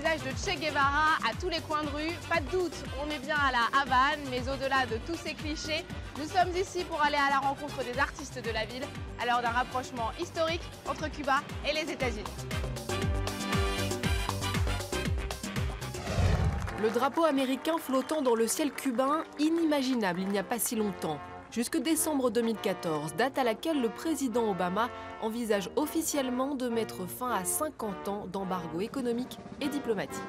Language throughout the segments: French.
visage de Che Guevara à tous les coins de rue. Pas de doute, on est bien à la Havane, mais au-delà de tous ces clichés, nous sommes ici pour aller à la rencontre des artistes de la ville, à l'heure d'un rapprochement historique entre Cuba et les États-Unis. Le drapeau américain flottant dans le ciel cubain, inimaginable il n'y a pas si longtemps. Jusque décembre 2014, date à laquelle le président Obama envisage officiellement de mettre fin à 50 ans d'embargo économique et diplomatique.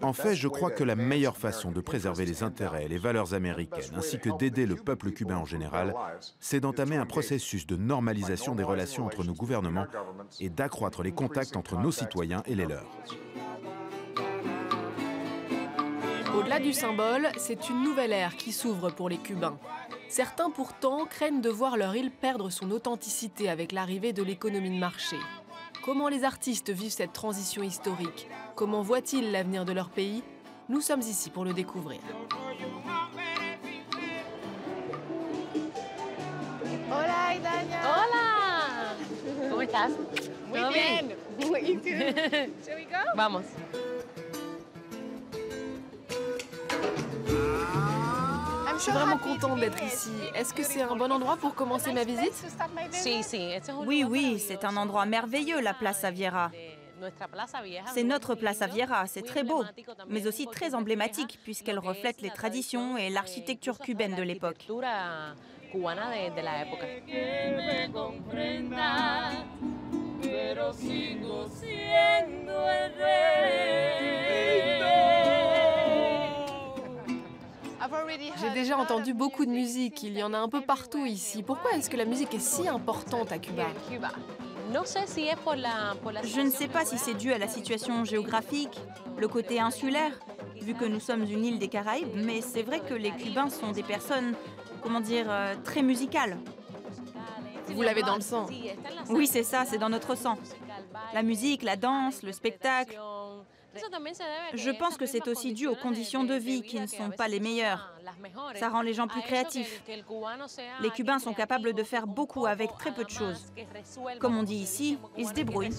En fait, je crois que la meilleure façon de préserver les intérêts et les valeurs américaines, ainsi que d'aider le peuple cubain en général, c'est d'entamer un processus de normalisation des relations entre nos gouvernements et d'accroître les contacts entre nos citoyens et les leurs. Au-delà du symbole, c'est une nouvelle ère qui s'ouvre pour les Cubains. Certains pourtant craignent de voir leur île perdre son authenticité avec l'arrivée de l'économie de marché. Comment les artistes vivent cette transition historique? Comment voient-ils l'avenir de leur pays? Nous sommes ici pour le découvrir. Hola, Idania. Hola. ¿Cómo estás? Muy ¿Todo bien. bien? You too. Shall we go? Vamos. Je suis vraiment contente d'être ici. Est-ce que c'est un bon endroit pour commencer ma visite? Oui, c'est un endroit merveilleux, la Place Aviera. C'est notre Place Aviera, c'est très beau, mais aussi très emblématique puisqu'elle reflète les traditions et l'architecture cubaine de l'époque. J'ai déjà entendu beaucoup de musique, il y en a un peu partout ici. Pourquoi est-ce que la musique est si importante à Cuba? Je ne sais pas si c'est dû à la situation géographique, le côté insulaire, vu que nous sommes une île des Caraïbes, mais c'est vrai que les Cubains sont des personnes, comment dire, très musicales. Vous l'avez dans le sang. Oui, c'est ça, c'est dans notre sang. La musique, la danse, le spectacle. Je pense que c'est aussi dû aux conditions de vie qui ne sont pas les meilleures. Ça rend les gens plus créatifs. Les Cubains sont capables de faire beaucoup avec très peu de choses. Comme on dit ici, ils se débrouillent.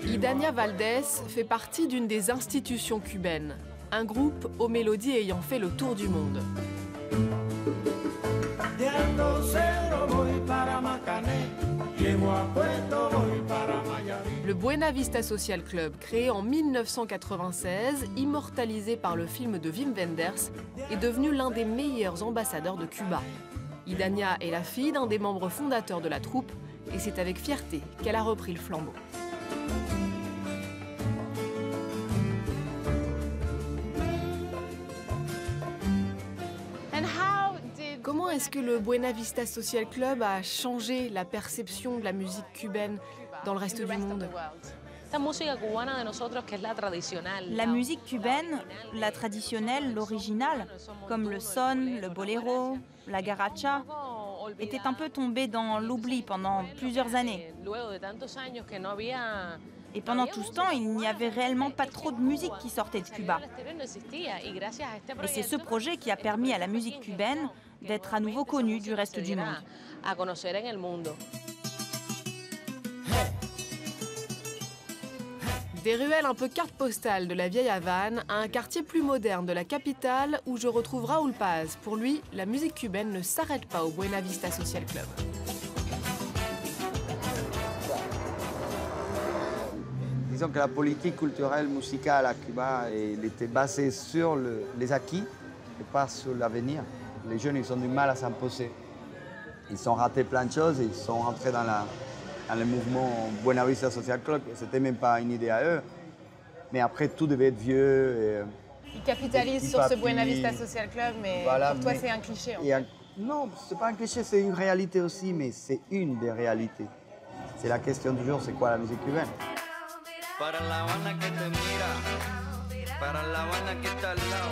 Idania Valdés fait partie d'une des institutions cubaines, un groupe aux mélodies ayant fait le tour du monde. Le Buena Vista Social Club, créé en 1996, immortalisé par le film de Wim Wenders, est devenu l'un des meilleurs ambassadeurs de Cuba. Idania est la fille d'un des membres fondateurs de la troupe et c'est avec fierté qu'elle a repris le flambeau. Comment est-ce que le Buena Vista Social Club a changé la perception de la musique cubaine dans le reste du monde? La musique cubaine, la traditionnelle, l'originale, comme le son, le boléro, la guaracha, était un peu tombée dans l'oubli pendant plusieurs années. Et pendant tout ce temps, il n'y avait réellement pas trop de musique qui sortait de Cuba. Et c'est ce projet qui a permis à la musique cubaine d'être à nouveau connue du reste du monde. Des ruelles un peu carte postale de la vieille Havane à un quartier plus moderne de la capitale où je retrouve Raúl Paz. Pour lui, la musique cubaine ne s'arrête pas au Buena Vista Social Club. Disons que la politique culturelle musicale à Cuba elle était basée sur les acquis et pas sur l'avenir. Les jeunes ils ont du mal à s'imposer. Ils ont raté plein de choses et ils sont rentrés dans le mouvement Buena Vista Social Club. C'était même pas une idée à eux. Mais après, tout devait être vieux. Ils capitalisent sur ce Buena Vista Social Club, mais voilà, pour toi, c'est un cliché. Non, c'est pas un cliché, c'est une réalité aussi, mais c'est une des réalités. C'est la question du jour, c'est quoi la musique cubaine?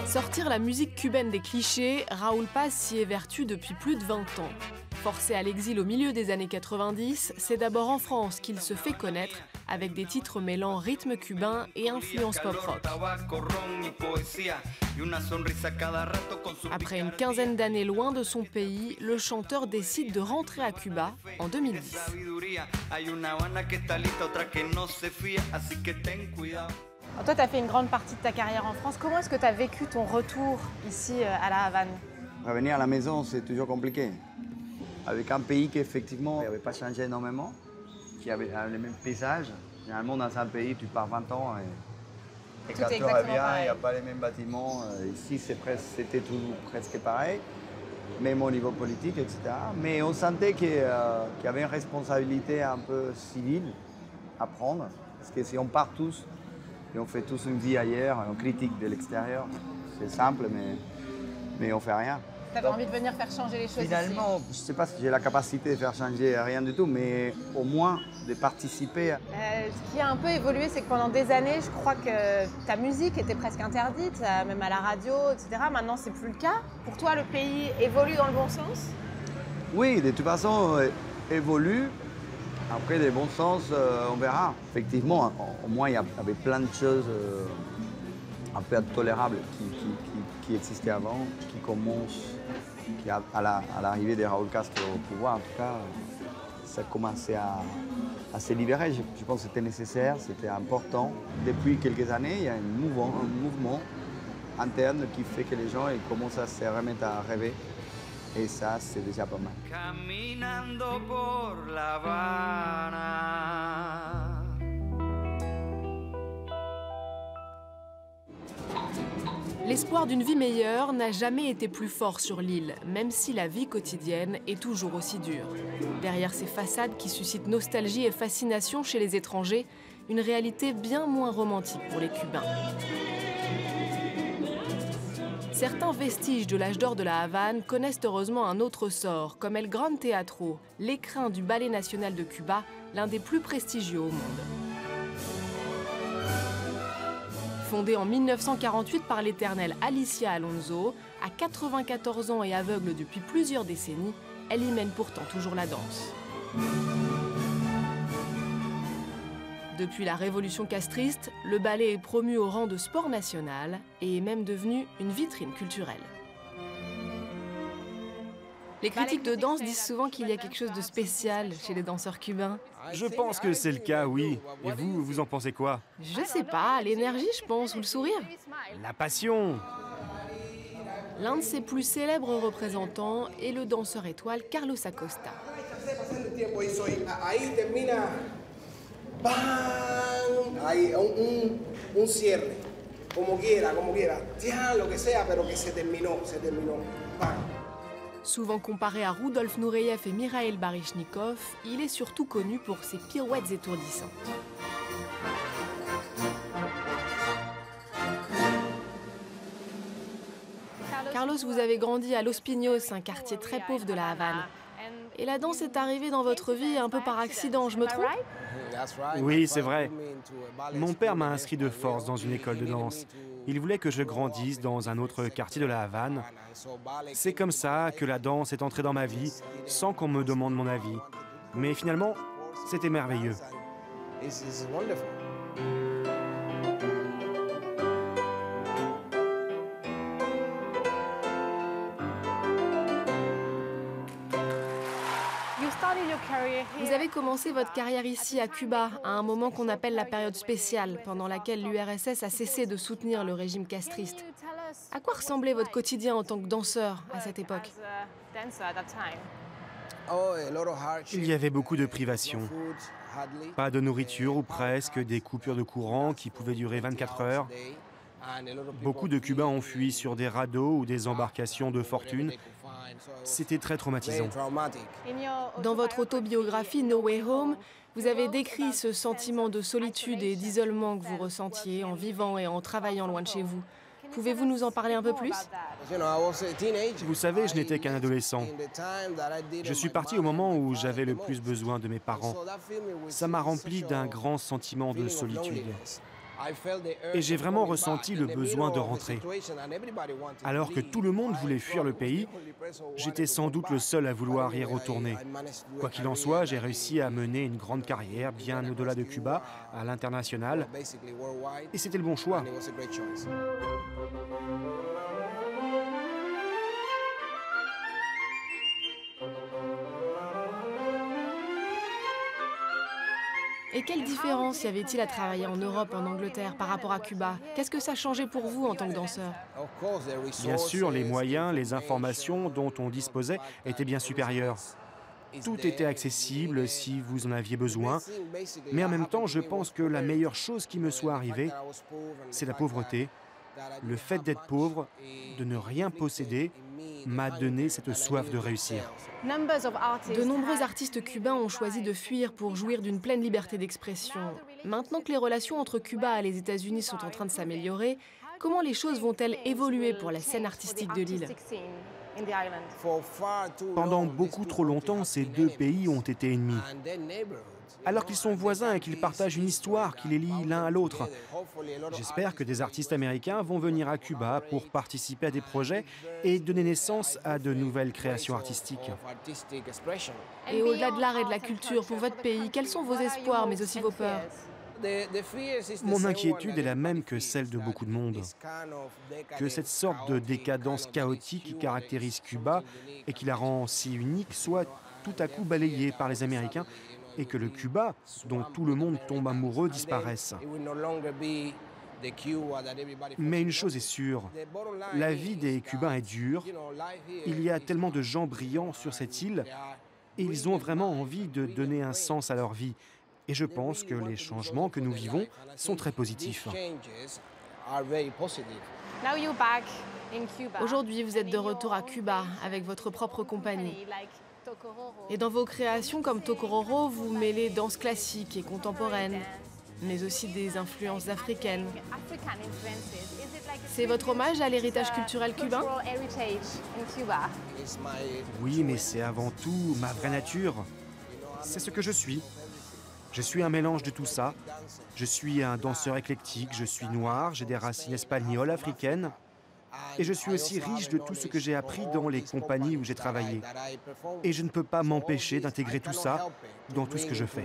Sortir la musique cubaine des clichés, Raúl Paz s'y évertue depuis plus de 20 ans. Forcé à l'exil au milieu des années 90, c'est d'abord en France qu'il se fait connaître avec des titres mêlant rythme cubain et influence pop-rock. Après une quinzaine d'années loin de son pays, le chanteur décide de rentrer à Cuba en 2010. Alors toi, tu as fait une grande partie de ta carrière en France. Comment est-ce que tu as vécu ton retour ici à La Havane? Revenir à la maison, c'est toujours compliqué. Avec un pays qui, effectivement, n'avait pas changé énormément, qui avait les mêmes paysages. Généralement, dans un pays, tu pars 20 ans et quand tu reviens, il n'y a pas les mêmes bâtiments. Ici, c'était toujours presque pareil, même au niveau politique, etc. Mais on sentait qu'il y avait une responsabilité un peu civile à prendre. Parce que si on part tous et on fait tous une vie ailleurs, on critique de l'extérieur, c'est simple, mais on ne fait rien. Tu avais envie de venir faire changer les choses finalement, ici. Je ne sais pas si j'ai la capacité de faire changer rien du tout, mais au moins de participer. Ce qui a un peu évolué, c'est que pendant des années, je crois que ta musique était presque interdite, même à la radio, etc. Maintenant, c'est plus le cas. Pour toi, le pays évolue dans le bon sens? Oui, de toute façon, évolue. Après, dans le bon sens, on verra. Effectivement, au moins, il y avait plein de choses un peu intolérables qui existaient avant, qui commencent, à l'arrivée de Raúl Castro au pouvoir, en tout cas, ça commençait à se libérer. Je pense que c'était nécessaire, c'était important. Depuis quelques années, il y a un mouvement interne qui fait que les gens commencent à se remettre à rêver. Et ça, c'est déjà pas mal. Caminando por La Habana. L'espoir d'une vie meilleure n'a jamais été plus fort sur l'île, même si la vie quotidienne est toujours aussi dure. Derrière ces façades qui suscitent nostalgie et fascination chez les étrangers, une réalité bien moins romantique pour les Cubains. Certains vestiges de l'âge d'or de la Havane connaissent heureusement un autre sort, comme El Gran Teatro, l'écrin du Ballet national de Cuba, l'un des plus prestigieux au monde. Fondée en 1948 par l'éternelle Alicia Alonso, à 94 ans et aveugle depuis plusieurs décennies, elle y mène pourtant toujours la danse. Depuis la révolution castriste, le ballet est promu au rang de sport national et est même devenu une vitrine culturelle. Les critiques de danse disent souvent qu'il y a quelque chose de spécial chez les danseurs cubains. Je pense que c'est le cas, oui. Et vous, vous en pensez quoi? Je sais pas, l'énergie, je pense, ou le sourire. La passion. L'un de ses plus célèbres représentants est le danseur étoile Carlos Acosta. Souvent comparé à Rudolf Nureyev et Mikhail Baryshnikov, il est surtout connu pour ses pirouettes étourdissantes. Carlos, vous avez grandi à Los Pinos, un quartier très pauvre de la Havane. Et la danse est arrivée dans votre vie un peu par accident, je me trompe? Oui, c'est vrai. Mon père m'a inscrit de force dans une école de danse. Il voulait que je grandisse dans un autre quartier de la Havane. C'est comme ça que la danse est entrée dans ma vie, sans qu'on me demande mon avis. Mais finalement, c'était merveilleux. Vous avez commencé votre carrière ici à Cuba, à un moment qu'on appelle la période spéciale, pendant laquelle l'URSS a cessé de soutenir le régime castriste. À quoi ressemblait votre quotidien en tant que danseur à cette époque? Il y avait beaucoup de privations. Pas de nourriture ou presque, des coupures de courant qui pouvaient durer 24 heures. Beaucoup de Cubains ont fui sur des radeaux ou des embarcations de fortune. C'était très traumatisant. Dans votre autobiographie No Way Home, vous avez décrit ce sentiment de solitude et d'isolement que vous ressentiez en vivant et en travaillant loin de chez vous. Pouvez-vous nous en parler un peu plus? Vous savez, je n'étais qu'un adolescent. Je suis parti au moment où j'avais le plus besoin de mes parents. Ça m'a rempli d'un grand sentiment de solitude. Et j'ai vraiment ressenti le besoin de rentrer. Alors que tout le monde voulait fuir le pays, j'étais sans doute le seul à vouloir y retourner. Quoi qu'il en soit, j'ai réussi à mener une grande carrière bien au-delà de Cuba, à l'international. Et c'était le bon choix. Et quelle différence y avait-il à travailler en Europe, en Angleterre, par rapport à Cuba? Qu'est-ce que ça changeait pour vous en tant que danseur? Bien sûr, les moyens, les informations dont on disposait étaient bien supérieurs. Tout était accessible si vous en aviez besoin. Mais en même temps, je pense que la meilleure chose qui me soit arrivée, c'est la pauvreté. Le fait d'être pauvre, de ne rien posséder, m'a donné cette soif de réussir. De nombreux artistes cubains ont choisi de fuir pour jouir d'une pleine liberté d'expression. Maintenant que les relations entre Cuba et les États-Unis sont en train de s'améliorer, comment les choses vont-elles évoluer pour la scène artistique de l'île? Pendant beaucoup trop longtemps, ces deux pays ont été ennemis. Alors qu'ils sont voisins et qu'ils partagent une histoire qui les lie l'un à l'autre. J'espère que des artistes américains vont venir à Cuba pour participer à des projets et donner naissance à de nouvelles créations artistiques. Et au-delà de l'art et de la culture, pour votre pays, quels sont vos espoirs, mais aussi vos peurs? Mon inquiétude est la même que celle de beaucoup de monde. Que cette sorte de décadence chaotique qui caractérise Cuba et qui la rend si unique soit tout à coup balayée par les Américains et que le Cuba, dont tout le monde tombe amoureux, disparaisse. Mais une chose est sûre, la vie des Cubains est dure. Il y a tellement de gens brillants sur cette île et ils ont vraiment envie de donner un sens à leur vie. Et je pense que les changements que nous vivons sont très positifs. Aujourd'hui, vous êtes de retour à Cuba avec votre propre compagnie. Et dans vos créations comme Tocororo, vous mêlez danse classique et contemporaine, mais aussi des influences africaines. C'est votre hommage à l'héritage culturel cubain? Oui, mais c'est avant tout ma vraie nature. C'est ce que je suis. Je suis un mélange de tout ça. Je suis un danseur éclectique, je suis noir, j'ai des racines espagnoles, africaines. Et je suis aussi riche de tout ce que j'ai appris dans les compagnies où j'ai travaillé. Et je ne peux pas m'empêcher d'intégrer tout ça dans tout ce que je fais.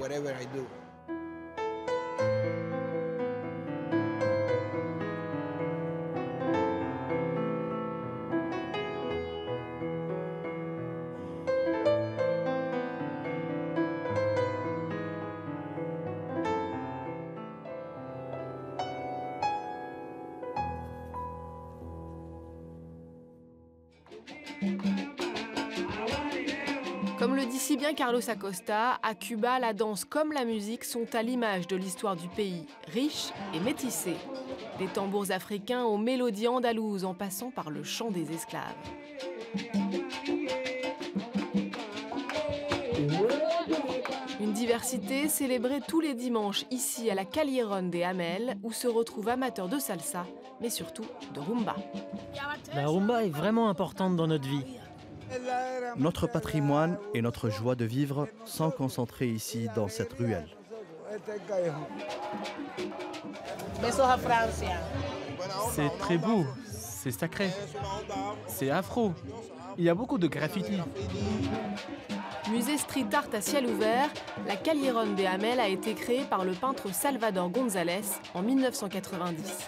Comme le dit si bien Carlos Acosta, à Cuba, la danse comme la musique sont à l'image de l'histoire du pays, riche et métissée. Des tambours africains aux mélodies andalouses en passant par le chant des esclaves. Une diversité célébrée tous les dimanches ici à la Callejon de Amel, où se retrouvent amateurs de salsa, mais surtout de rumba. La rumba est vraiment importante dans notre vie. Notre patrimoine et notre joie de vivre sont concentrés ici dans cette ruelle. C'est très beau, c'est sacré, c'est afro. Il y a beaucoup de graffitis. Musée street art à ciel ouvert, la Callejon de Amel a été créée par le peintre Salvador González en 1990.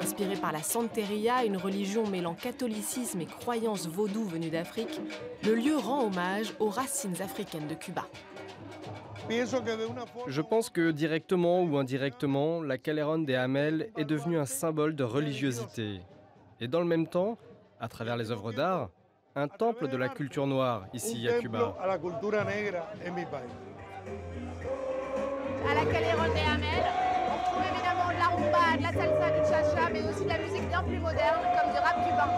Inspiré par la Santeria, une religion mêlant catholicisme et croyances vaudou venues d'Afrique, le lieu rend hommage aux racines africaines de Cuba. Je pense que directement ou indirectement, la Callejon de Amel est devenue un symbole de religiosité. Et dans le même temps, à travers les œuvres d'art, un temple de la culture noire ici à Cuba. À la Callejon de Amel, on retrouve évidemment de la rumba, de la salsa, du cha-cha, mais aussi de la musique bien plus moderne, comme du rap cubain.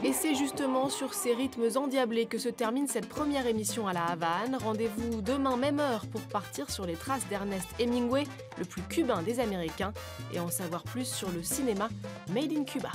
Et c'est justement sur ces rythmes endiablés que se termine cette première émission à La Havane. Rendez-vous demain même heure pour partir sur les traces d'Ernest Hemingway, le plus cubain des Américains, et en savoir plus sur le cinéma Made in Cuba.